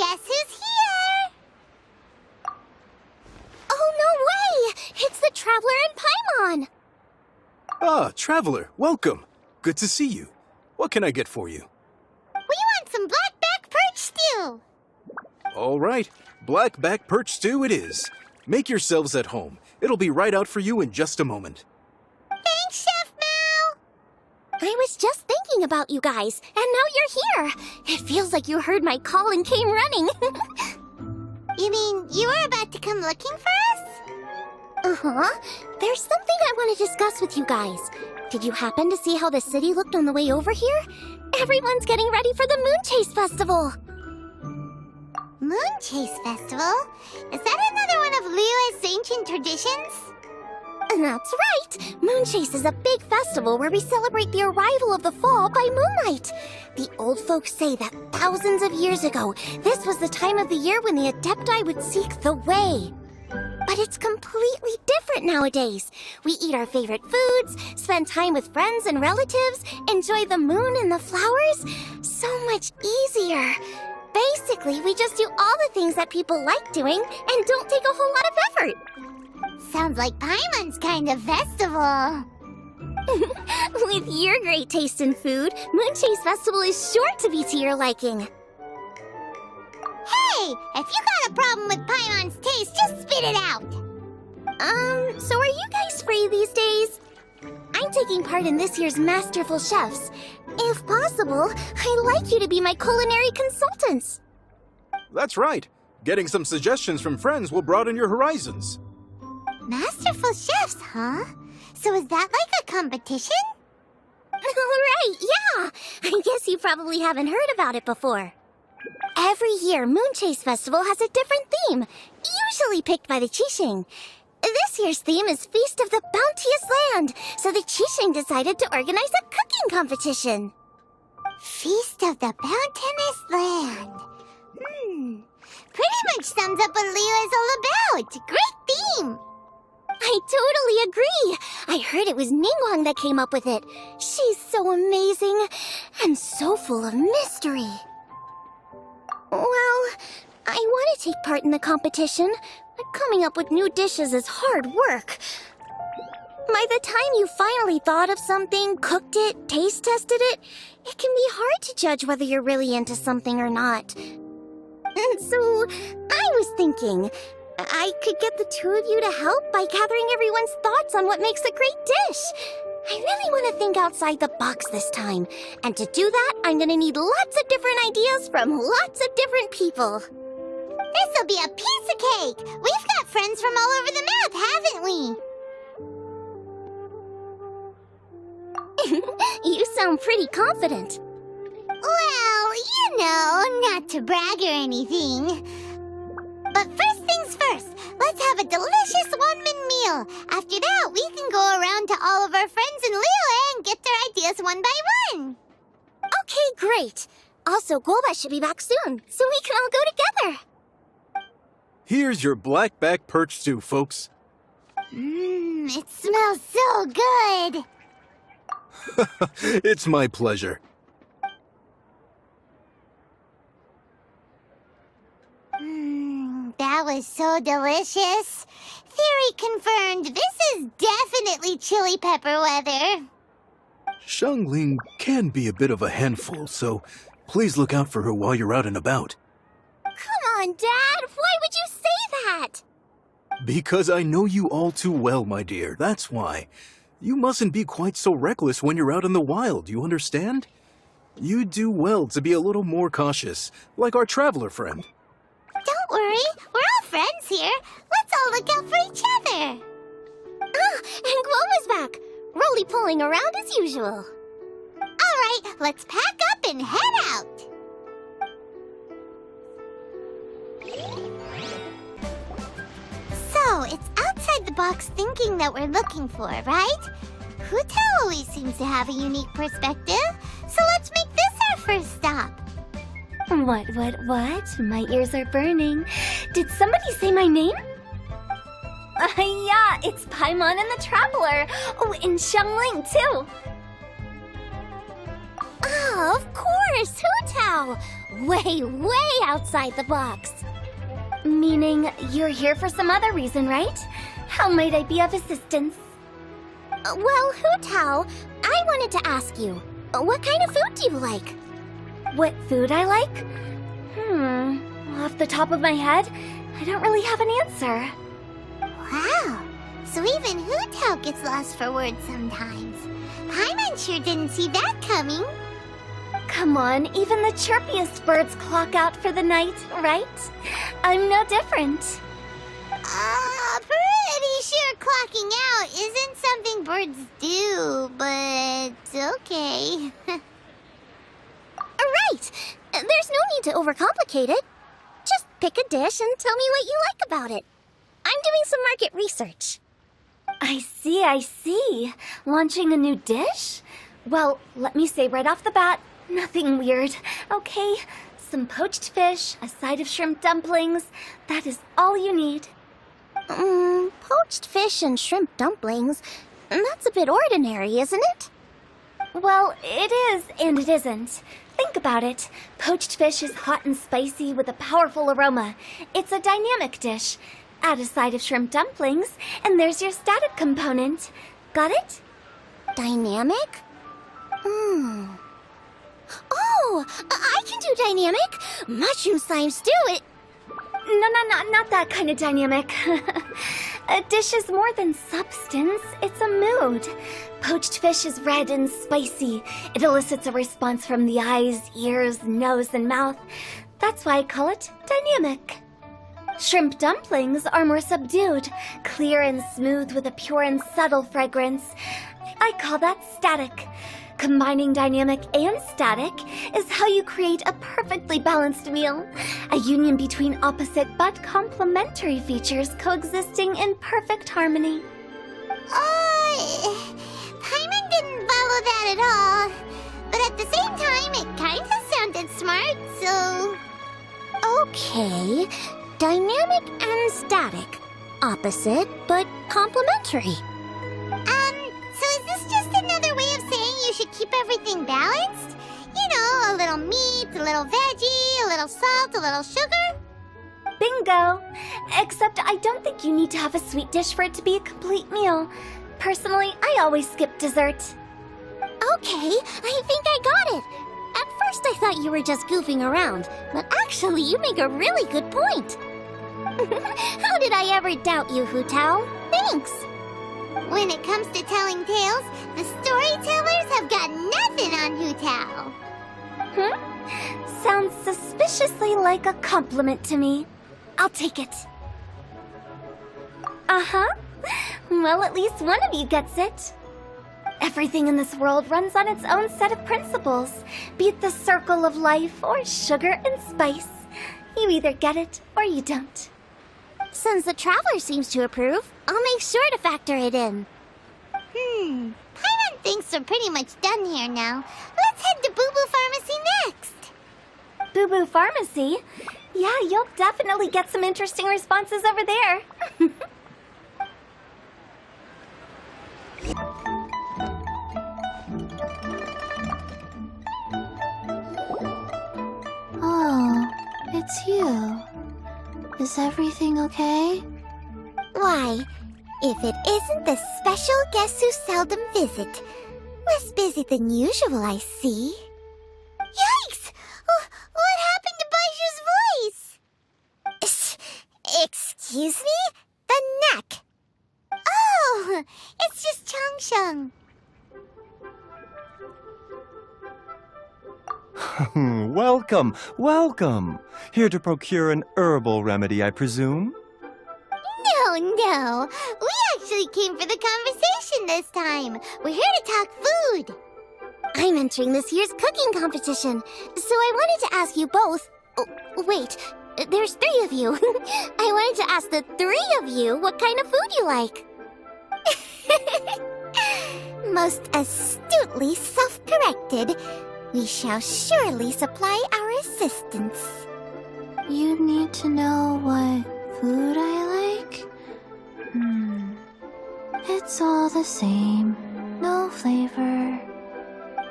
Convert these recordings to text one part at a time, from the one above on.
Guess who's here? Oh, no way! It's the Traveler and Paimon! Ah, Traveler, welcome. Good to see you. What can I get for you? We want some blackback perch stew! All right, blackback perch stew it is. Make yourselves at home. It'll be right out for you in just a moment. Thanks, Chef Mal! I was just thinking about you guys, and now you're here! It feels like you heard my call and came running. You mean you were about to come looking for us? Uh-huh. There's something I want to discuss with you guys. Did you happen to see how the city looked on the way over here? Everyone's getting ready for the Moonchase Festival. Moonchase Festival? Is that another one of Liyue's ancient traditions? That's right! Moonchase is a big festival where we celebrate the arrival of the fall by moonlight. The old folks say that thousands of years ago, this was the time of the year when the Adepti would seek the way. But it's completely different nowadays. We eat our favorite foods, spend time with friends and relatives, enjoy the moon and the flowers. So much easier. Basically, we just do all the things that people like doing and don't take a whole lot of effort. Sounds like Paimon's kind of festival. With your great taste in food, Moonchase Festival is sure to be to your liking. Hey! If you got a problem with Paimon's taste, just spit it out! So are you guys free these days? I'm taking part in this year's Masterful Chefs. If possible, I'd like you to be my culinary consultants. That's right. Getting some suggestions from friends will broaden your horizons. Masterful Chefs, huh? So is that like a competition? Right, yeah! I guess you probably haven't heard about it before. Every year, Moonchase Festival has a different theme, usually picked by the Qixing. This year's theme is Feast of the Bounteous Land, so the Qixing decided to organize a cooking competition. Feast of the Bounteous Land. Pretty much sums up what Liyue is all about. Great theme! I totally agree. I heard it was Ningguang that came up with it. She's so amazing and so full of mystery. Well, I want to take part in the competition, but coming up with new dishes is hard work. By the time you finally thought of something, cooked it, taste tested it, it can be hard to judge whether you're really into something or not. So, I was thinking, I could get the two of you to help by gathering everyone's thoughts on what makes a great dish. I really want to think outside the box this time. And to do that, I'm going to need lots of different ideas from lots of different people. This'll be a piece of cake! We've got friends from all over the map, haven't we? You sound pretty confident. Well, you know, not to brag or anything. But first things first, let's have a delicious one-man meal. After that, we can go around to all of our friends in Liyue and get their ideas one by one. Okay, great. Also, Golba should be back soon, so we can all go together. Here's your blackback perch stew, folks. It smells so good. It's my pleasure. That was so delicious. Theory confirmed, this is definitely chili pepper weather. Xiangling can be a bit of a handful, so please look out for her while you're out and about. Come on, Dad! Why would you say that? Because I know you all too well, my dear, that's why. You mustn't be quite so reckless when you're out in the wild, you understand? You do well to be a little more cautious, like our traveler friend. Don't worry, we're all friends here. Let's all look out for each other. Ah, and Gloma's back. Roly-poling around as usual. All right, let's pack up and head out. So, it's outside the box thinking that we're looking for, right? Hutao always seems to have a unique perspective, so let's make this our first stop. What? My ears are burning. Did somebody say my name? Yeah, it's Paimon and the Traveler. Oh, and Xiangling, too. Oh, of course, Hutao. way, way outside the box. Meaning you're here for some other reason, right? How might I be of assistance? Well, Hu Tao, I wanted to ask you, what kind of food do you like? What food I like? Off the top of my head, I don't really have an answer. Wow, so even Hu Tao gets lost for words sometimes. Paimon sure didn't see that coming. Come on, even the chirpiest birds clock out for the night, right? I'm no different. Pretty sure clocking out isn't something birds do, but okay. Right! There's no need to overcomplicate it. Just pick a dish and tell me what you like about it. I'm doing some market research. I see. Launching a new dish? Well, let me say right off the bat, nothing weird, okay? Some poached fish, a side of shrimp dumplings. That is all you need. Poached fish and shrimp dumplings? That's a bit ordinary, isn't it? Well, it is and it isn't. Think about it. Poached fish is hot and spicy with a powerful aroma. It's a dynamic dish. Add a side of shrimp dumplings, and there's your static component. Got it? Dynamic? Oh, I can do dynamic. Mushroom slime stew, it... No, not that kind of dynamic. A dish is more than substance, it's a mood. Poached fish is red and spicy. It elicits a response from the eyes, ears, nose, and mouth. That's why I call it dynamic. Shrimp dumplings are more subdued, clear and smooth with a pure and subtle fragrance. I call that static. Combining dynamic and static is how you create a perfectly balanced meal. A union between opposite but complementary features coexisting in perfect harmony. Paimon didn't follow that at all. But at the same time, it kinda sounded smart, so... Okay, dynamic and static. Opposite, but complementary. So is this just another way of saying you should keep everything balanced? You know, a little meat, a little veggie, a little salt, a little sugar? Bingo! Except I don't think you need to have a sweet dish for it to be a complete meal. Personally, I always skip dessert. Okay, I think I got it. At first I thought you were just goofing around, but actually you make a really good point. How did I ever doubt you, Hu Tao? Thanks. When it comes to telling tales, the storytellers have got nothing on Hu Tao. Sounds suspiciously like a compliment to me. I'll take it. Uh-huh. Well, at least one of you gets it. Everything in this world runs on its own set of principles, be it the circle of life or sugar and spice. You either get it or you don't. Since the Traveler seems to approve, I'll make sure to factor it in. Paimon thinks we're pretty much done here now. Let's head to Boo Boo Pharmacy next. Boo Boo Pharmacy? Yeah, you'll definitely get some interesting responses over there. Oh, it's you. Is everything okay? Why, if it isn't the special guests who seldom visit. Less busy than usual, I see. Yikes! What happened to Baishu's voice? Excuse me? The neck. Oh, it's just Changsheng. Welcome. Here to procure an herbal remedy, I presume? No. We actually came for the conversation this time. We're here to talk food. I'm entering this year's cooking competition, so I wanted to ask you both... Oh, wait, there's 3 of you. I wanted to ask the 3 of you what kind of food you like. Most astutely self-corrected. We shall surely supply our assistance. You need to know what food I like? It's all the same. No flavor.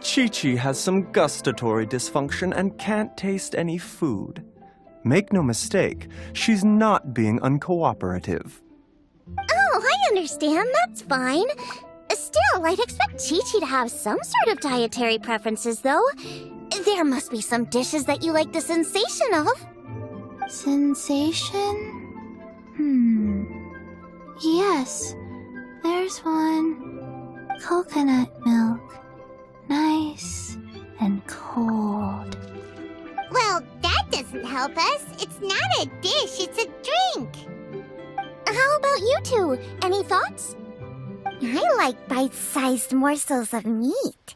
Chi-Chi has some gustatory dysfunction and can't taste any food. Make no mistake, she's not being uncooperative. Oh, I understand. That's fine. Still, I'd expect Chi-Chi to have some sort of dietary preferences, though. There must be some dishes that you like the sensation of. Sensation? Yes, there's one. Coconut milk. Nice and cold. Well, that doesn't help us. It's not a dish, it's a drink. How about you two? Any thoughts? I like bite-sized morsels of meat.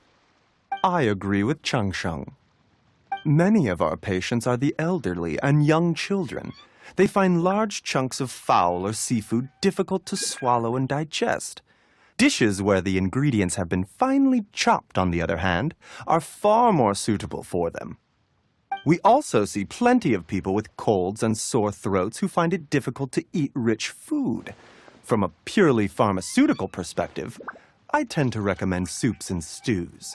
I agree with Changsheng. Many of our patients are the elderly and young children. They find large chunks of fowl or seafood difficult to swallow and digest. Dishes where the ingredients have been finely chopped, on the other hand, are far more suitable for them. We also see plenty of people with colds and sore throats who find it difficult to eat rich food. From a purely pharmaceutical perspective, I tend to recommend soups and stews.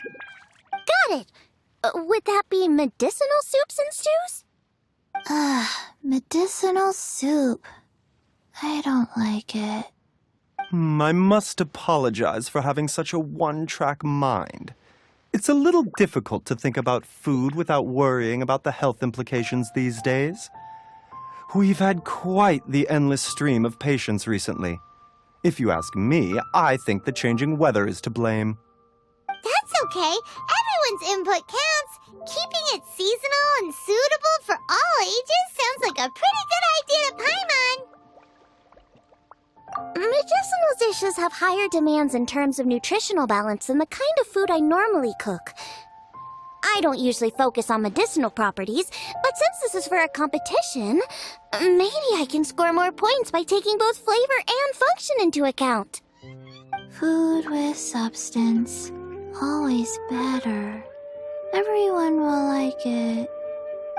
Got it. Would that be medicinal soups and stews? Medicinal soup. I don't like it. I must apologize for having such a one-track mind. It's a little difficult to think about food without worrying about the health implications these days. We've had quite the endless stream of patients recently. If you ask me, I think the changing weather is to blame. That's okay. Everyone's input counts. Keeping it seasonal and suitable for all ages sounds like a pretty good idea to Paimon. Medicinal dishes have higher demands in terms of nutritional balance than the kind of food I normally cook. I don't usually focus on medicinal properties, but since this is for a competition, maybe I can score more points by taking both flavor and function into account. Food with substance. Always better. Everyone will like it.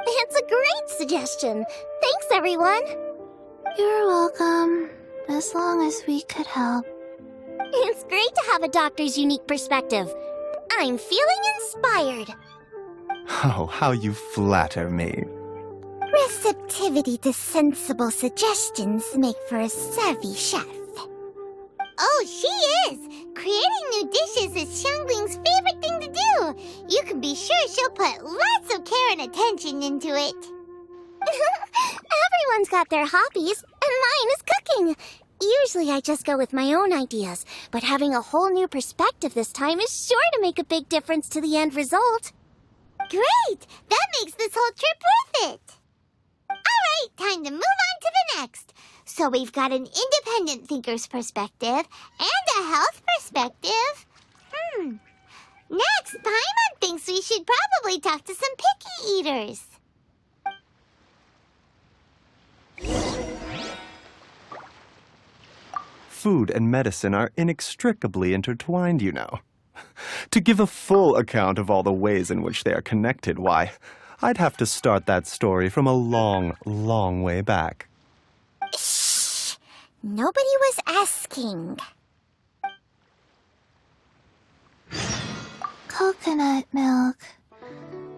It's a great suggestion. Thanks, everyone. You're welcome. As long as we could help. It's great to have a doctor's unique perspective. I'm feeling inspired. Oh, how you flatter me. Receptivity to sensible suggestions make for a savvy chef. Oh, she is! Creating new dishes is Xiangling's favorite thing to do. You can be sure she'll put lots of care and attention into it. Everyone's got their hobbies, and mine is cooking. Usually I just go with my own ideas, but having a whole new perspective this time is sure to make a big difference to the end result. Great! That makes this whole trip worth it! Alright, time to move on to the next. So we've got an independent thinker's perspective and a health perspective. Next, Paimon thinks we should probably talk to some picky eaters. Food and medicine are inextricably intertwined, you know. To give a full account of all the ways in which they are connected, why, I'd have to start that story from a long, long way back. Shh! Nobody was asking. Coconut milk.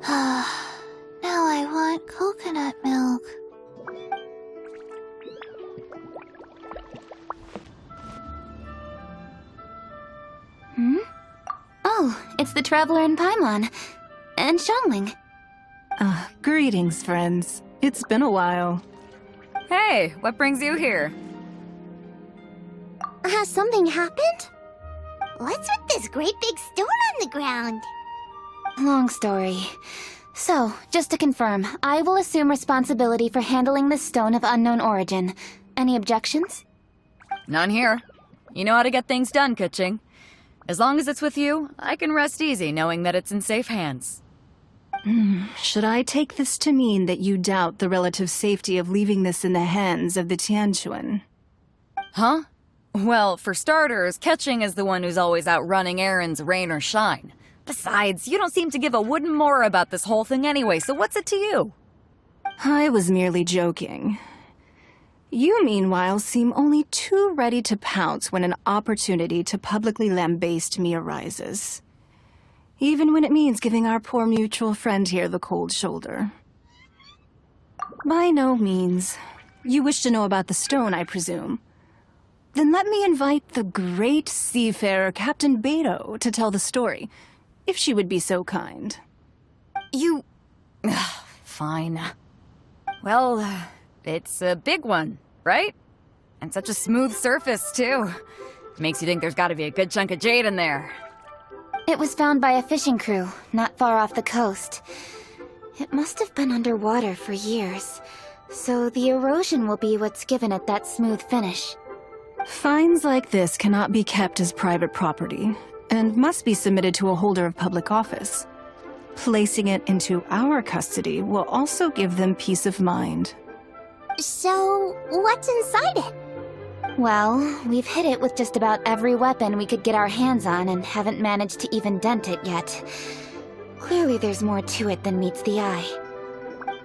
Now I want coconut milk. Oh, it's the Traveler in Paimon. And Xiangling. Greetings, friends. It's been a while. Hey, what brings you here? Has something happened? What's with this great big stone on the ground? Long story. So, just to confirm, I will assume responsibility for handling this stone of unknown origin. Any objections? None here. You know how to get things done, Kuching. As long as it's with you, I can rest easy knowing that it's in safe hands. Should I take this to mean that you doubt the relative safety of leaving this in the hands of the Tianquan? Huh? Well, for starters, Kuching is the one who's always out running errands, rain or shine. Besides, you don't seem to give a wooden more about this whole thing anyway, so what's it to you? I was merely joking. You, meanwhile, seem only too ready to pounce when an opportunity to publicly lambaste me arises. even when it means giving our poor mutual friend here the cold shoulder. By no means. You wish to know about the stone, I presume. Then let me invite the great seafarer Captain Beto to tell the story, if she would be so kind. You... Fine. Well, it's a big one, right? And such a smooth surface, too. Makes you think there's gotta be a good chunk of jade in there. It was found by a fishing crew, not far off the coast. It must have been underwater for years, so the erosion will be what's given it that smooth finish. Finds like this cannot be kept as private property, and must be submitted to a holder of public office. Placing it into our custody will also give them peace of mind. So, what's inside it? Well, we've hit it with just about every weapon we could get our hands on and haven't managed to even dent it yet. Clearly there's more to it than meets the eye.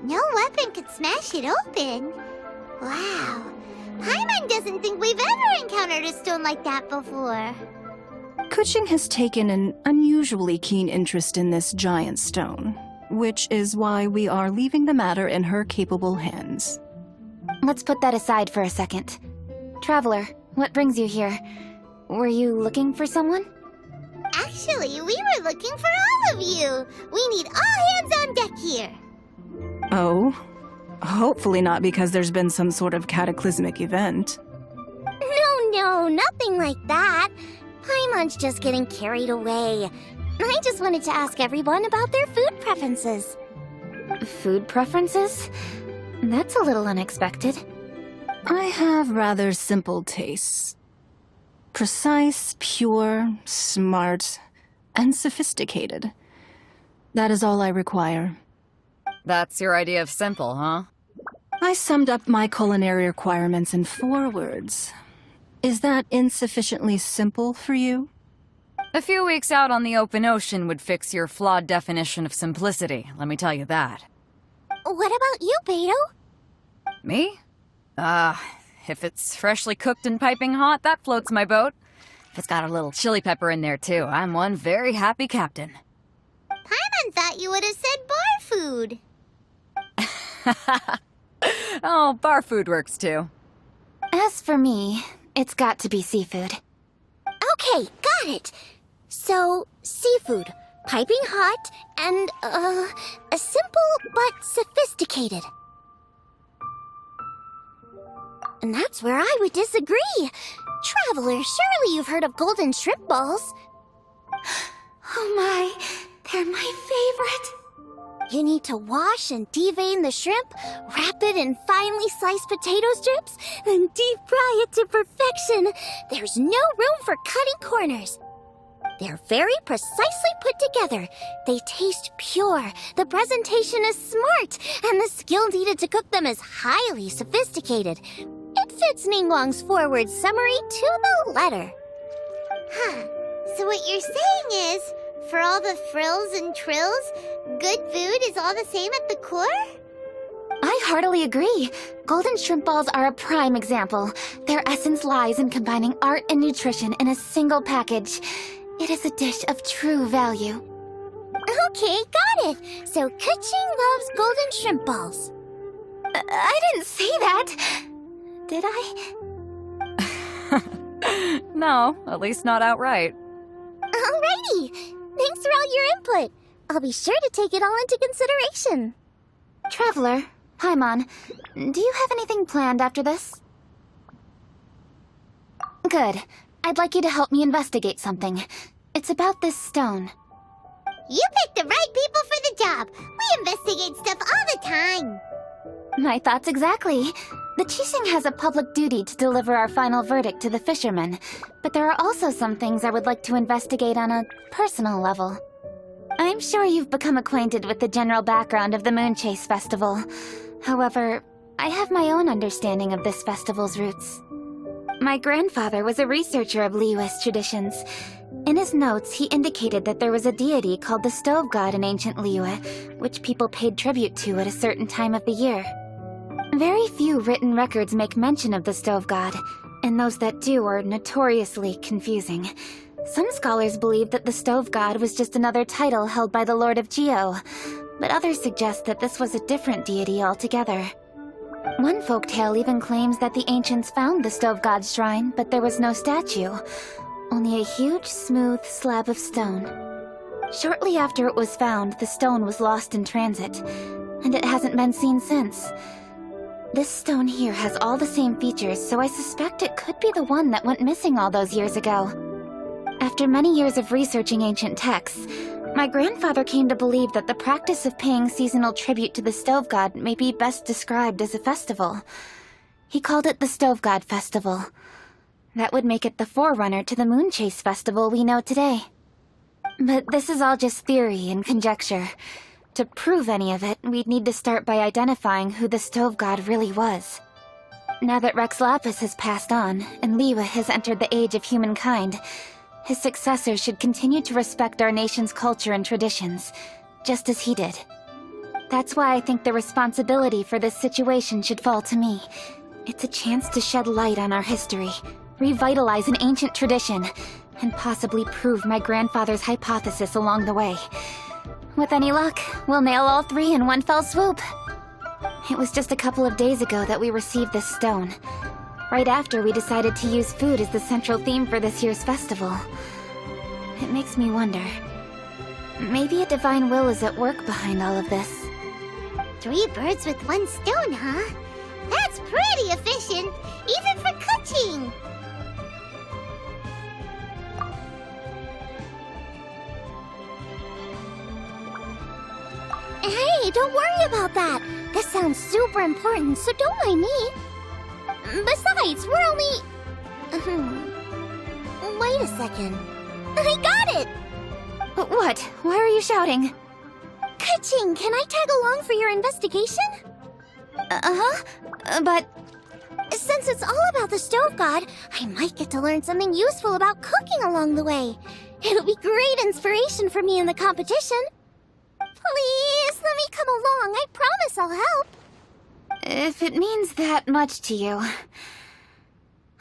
No weapon could smash it open. Wow. Paimon doesn't think we've ever encountered a stone like that before. Kuching has taken an unusually keen interest in this giant stone, which is why we are leaving the matter in her capable hands. Let's put that aside for a second. Traveler, what brings you here? Were you looking for someone? Actually, we were looking for all of you. We need all hands on deck here. Oh? Hopefully not because there's been some sort of cataclysmic event. No, nothing like that. Paimon's just getting carried away. I just wanted to ask everyone about their food preferences. Food preferences? That's a little unexpected. I have rather simple tastes. Precise, pure, smart, and sophisticated. That is all I require. That's your idea of simple, huh? I summed up my culinary requirements in 4 words. Is that insufficiently simple for you? A few weeks out on the open ocean would fix your flawed definition of simplicity, let me tell you that. What about you, Beto? Me? If it's freshly cooked and piping hot, that floats my boat. If it's got a little chili pepper in there, too, I'm one very happy captain. Paimon thought you would have said bar food. Oh, bar food works, too. As for me, it's got to be seafood. Okay, got it. So, seafood, piping hot, and, simple but sophisticated. And that's where I would disagree. Traveler, surely you've heard of golden shrimp balls. Oh my, they're my favorite. You need to wash and devein the shrimp, wrap it in finely sliced potato strips, then deep fry it to perfection. There's no room for cutting corners. They're very precisely put together. They taste pure, the presentation is smart, and the skill needed to cook them is highly sophisticated. It fits Ningguang's forward summary to the letter. Huh. So what you're saying is, for all the frills and trills, good food is all the same at the core? I heartily agree. Golden shrimp balls are a prime example. Their essence lies in combining art and nutrition in a single package. It is a dish of true value. Okay, got it. So Kuching loves golden shrimp balls. I didn't say that. Did I? No, at least not outright. Alrighty. Thanks for all your input. I'll be sure to take it all into consideration. Traveler, Paimon, do you have anything planned after this? Good. I'd like you to help me investigate something. It's about this stone. You picked the right people for the job. We investigate stuff all the time. My thoughts exactly. The Qixing has a public duty to deliver our final verdict to the fishermen, but there are also some things I would like to investigate on a personal level. I'm sure you've become acquainted with the general background of the Moonchase Festival. However, I have my own understanding of this festival's roots. My grandfather was a researcher of Liyue's traditions. In his notes, he indicated that there was a deity called the Stove God in ancient Liyue, which people paid tribute to at a certain time of the year. Very few written records make mention of the Stove God, and those that do are notoriously confusing. Some scholars believe that the Stove God was just another title held by the Lord of Geo, but others suggest that this was a different deity altogether. One folktale even claims that the ancients found the Stove God's shrine, but there was no statue, only a huge, smooth slab of stone. Shortly after it was found, the stone was lost in transit, and it hasn't been seen since. This stone here has all the same features, so I suspect it could be the one that went missing all those years ago. After many years of researching ancient texts, my grandfather came to believe that the practice of paying seasonal tribute to the Stove God may be best described as a festival. He called it the Stove God Festival. That would make it the forerunner to the Moonchase Festival we know today. But this is all just theory and conjecture. To prove any of it, we'd need to start by identifying who the Stove God really was. Now that Rex Lapis has passed on, and Liwa has entered the age of humankind, his successors should continue to respect our nation's culture and traditions, just as he did. That's why I think the responsibility for this situation should fall to me. It's a chance to shed light on our history, revitalize an ancient tradition, and possibly prove my grandfather's hypothesis along the way. With any luck, we'll nail all three in one fell swoop. It was just a couple of days ago that we received this stone. Right after we decided to use food as the central theme for this year's festival. It makes me wonder. Maybe a divine will is at work behind all of this. 3 birds with 1 stone, huh? That's pretty efficient, even for cooking! Hey, don't worry about that. This sounds super important, so don't mind me. Besides, we're only... Wait a second. I got it! What? Why are you shouting? Ka-ching, can I tag along for your investigation? But... Since it's all about the Stove God, I might get to learn something useful about cooking along the way. It'll be great inspiration for me in the competition. Please, let me come along. I promise I'll help. if it means that much to you...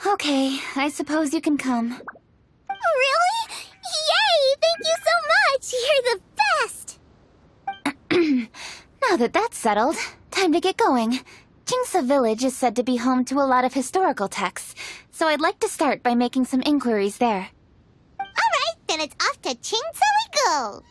Okay, I suppose you can come. Really? Yay! Thank you so much! You're the best! Now that that's settled, time to get going. Jingsa Village is said to be home to a lot of historical texts, so I'd like to start by making some inquiries there. Alright, then it's off to Chingsa we go!